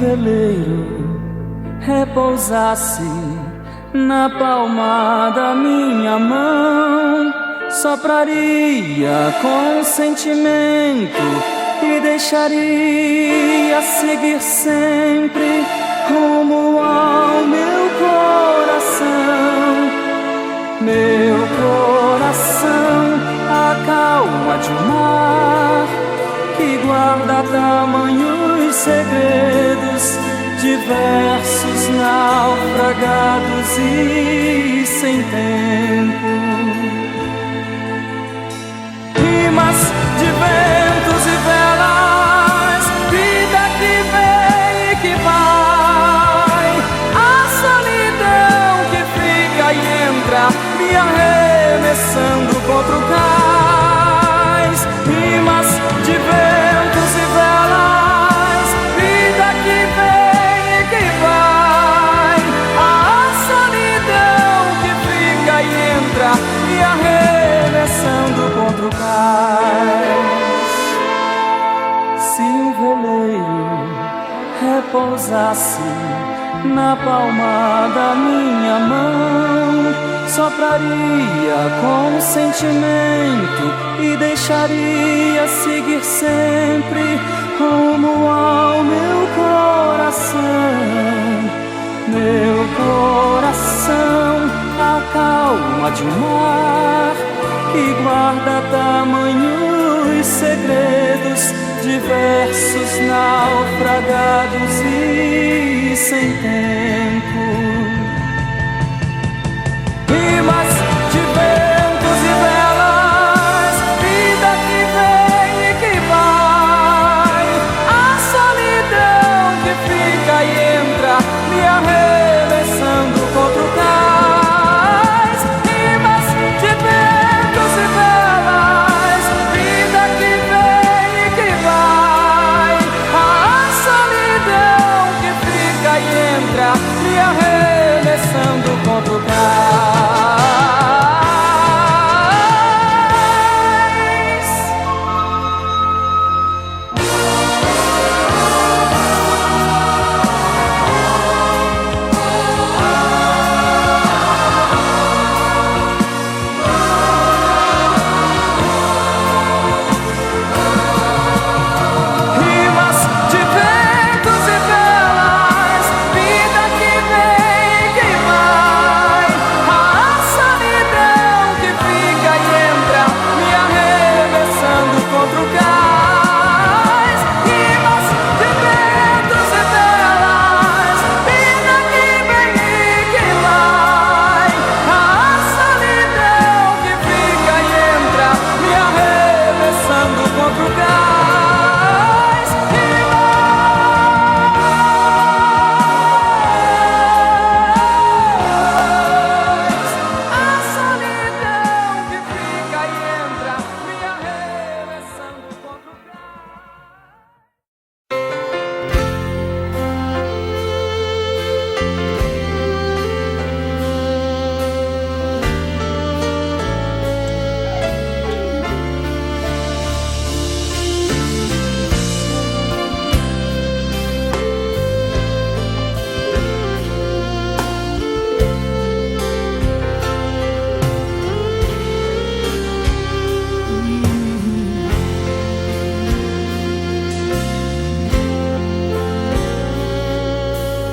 veleiro repousasse na palma da minha mão, sopraria com sentimento e deixaria seguir sempre rumo ao meu coração. Meu coração, a calma de um mar que guarda tamanhos segredos, diversos, naufragados e sem tempo. Rimas de ventos e velas, vida que vem e que vai, a solidão que fica e entra, me arremessando contra o cais. Rimas de ventos e velas, vida que vem e que vai, a solidão que fica e entra, me arremessando contra o cais. Se o veleiro repousasse na palma da minha mão, sopraria com sentimento e deixaria seguir sempre rumo ao meu coração. Meu coração, a calma de um mar que guarda tamanhos segredos, diversos, naufragados e sem tempo. Rimas de ventos e velas, vida que vem e que vai, a solidão que fica e entra, me arremessando contra o cais. Rimas de ventos e velas, vida que vem e que vai, a solidão que fica e entra, me arremessando contra o cais.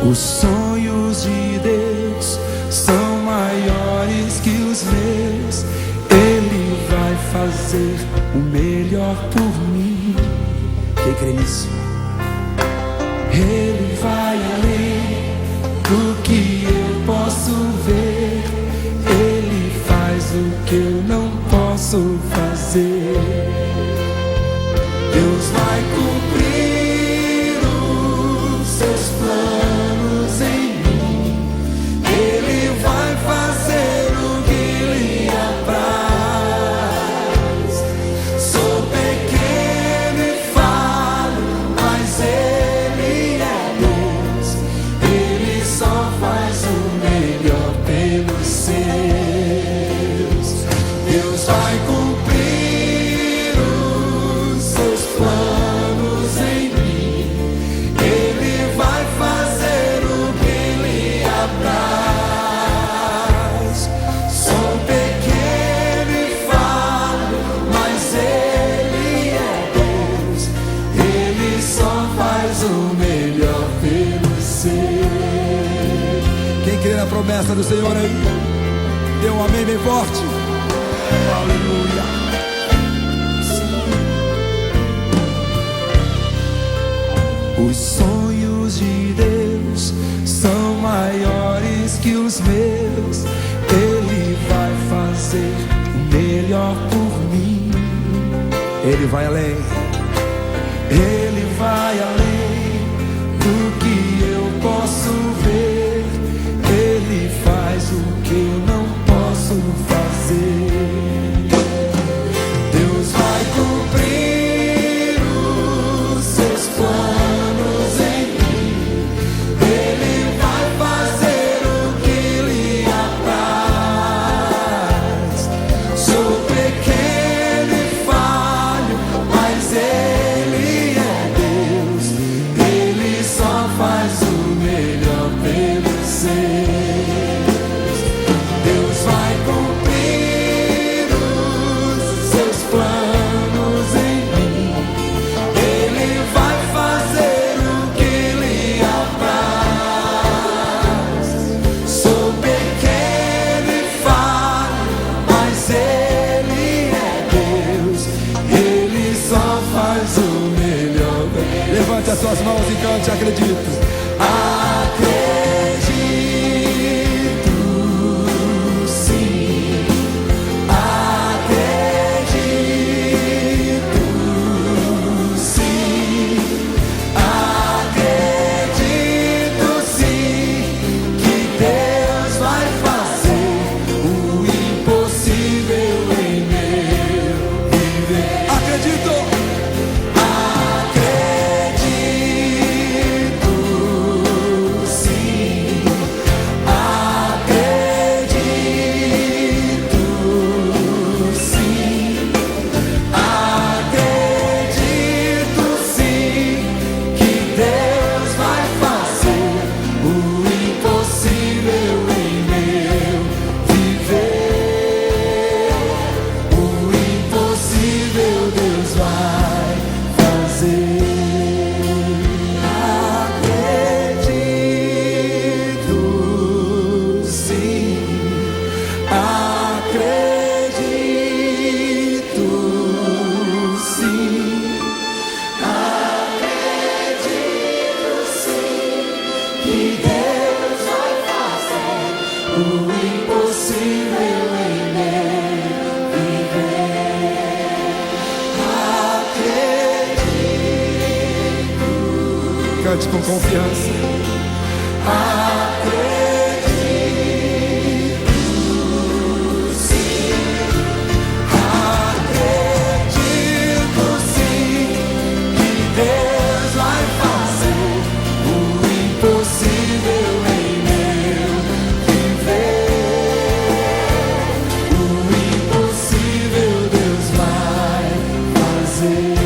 Os sonhos de Deus são maiores que os meus. Ele vai fazer o melhor por mim. Quem crê nisso? Ele vai além do que eu posso ver. Ele faz o que eu não posso fazer. Deus vai cumprir os seus planos em mim. Ele vai fazer o que lhe apraz. Sou pequeno e falho, mas Ele é Deus. Ele só faz o melhor pelos seus. Deus vai cumprir os seus planos em mim. Ele vai promessa do Senhor aí? Dê um amém bem forte. Aleluia. Os sonhos de Deus são maiores que os meus. Ele vai fazer o melhor por mim. Ele vai além. Ele vai além do que eu posso ver. Ele faz o que eu não posso fazer. Deus vai cumprir os seus planos em mim. Ele vai fazer o que lhe apraz. Sou pequeno e falho, mas Ele é Deus. Ele só faz o melhor pelos seus. Deus vai cumprir os seus planos em mim. Ele vai fazer o que lhe apraz. Sou pequeno e falho, mas Ele é Deus. Ele só faz o melhor. Levante as suas mãos e cante, acredito. Acredito, sim. Acredito, sim. Acredito, sim, que Deus vai fazer o impossível em meu viver. Acredito. Cante com confiança. Acredito, sim. Acredito, sim, que Deus vai fazer o impossível em meu viver. O impossível Deus vai fazer.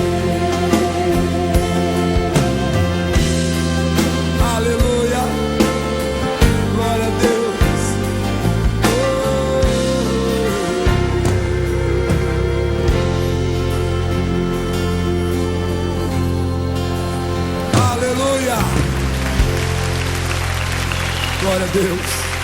Aleluia, glória a Deus. Aleluia, glória a Deus.